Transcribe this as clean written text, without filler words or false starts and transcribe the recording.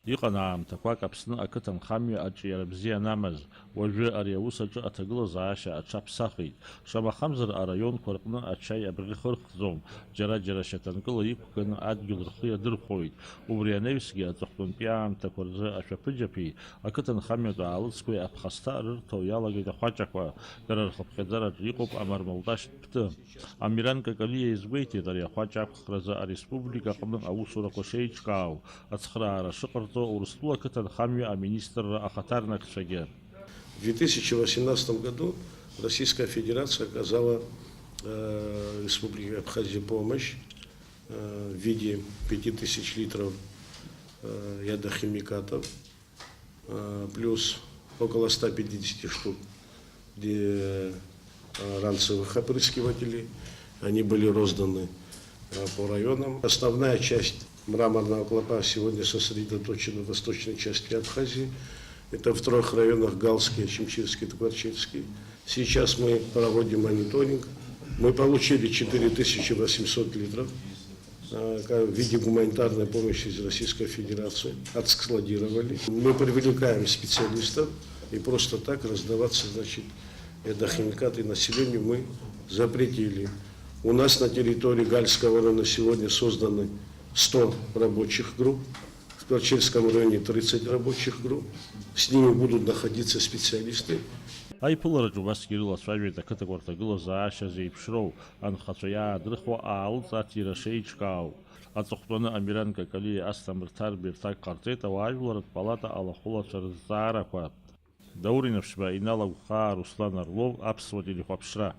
Иҟан аамҭақәак Аԥсны ақыҭанхамҩа аҿиара бзиа анамаз, уажәы ари аус аҿы аҭагылазаашьа аҽаԥсахит. Шамахамзар араионқәа рҟны ачаи абӷьы хырхӡом, џьара-џьара шьаҭанкыла иқәганы адгьыл рхы иадырхәоит. Убри анаҩсгьы аҵыхәтәантәи аамҭақәа рзы ашәаԥыџьаԥи ақыҭанхамҩатә аалыҵқәеи аԥхасҭа рырҭо иалагеит ахәаҷақәа. Дара рхыԥхьаӡараҿы иҟоуп амармалдашьтә ԥҭы. Амиран Какалиа изгәеиҭеит ари ахәаҷ ақәхразы ареспублика аҟны аусурақәа шеиҿкаау, ацхыраара шыҟарҵо Урыстәыла ақыҭанхамҩа аминистрра ахаҭарнакцәагьы. В 2018 году Российская Федерация оказала Республике Абхазия помощь в виде 5000 литров ядохимикатов, плюс около 150 штук ранцевых опрыскивателей. Они были розданы по районам. Основная часть мраморного клопа сегодня сосредоточена в восточной части Абхазии. Это в 3 районах: Галский, Чемчирский, Токмачевский. Сейчас мы проводим мониторинг. Мы получили 4800 литров в виде гуманитарной помощи из Российской Федерации. Отскладировали. Мы привлекаем специалистов, и просто так раздаваться, значит, ядохимикаты населению мы запретили. У нас на территории Гальского района сегодня созданы 100 рабочих групп, в Керченском районе 30 рабочих групп, с ними будут находиться специалисты. Аиԥылараҿы убасгьы ирылацәажәеит ақыҭақәа рҭагылазаашьа зеиԥшроу, анхацәа иаадырхуа аалыҵ-аҭира шеиҿкаау. Аҵыхәтәаны Амиран Какалиа Асҭамыр Ҭарбеи рҭак ҟарҵеит ауаажәларратә палата алахәылацәа рызҵаарақәа. Даур Инаԥшьба, Инал Агәхаа, Руслан Орлов, Аԥсуа телехәаԥшра.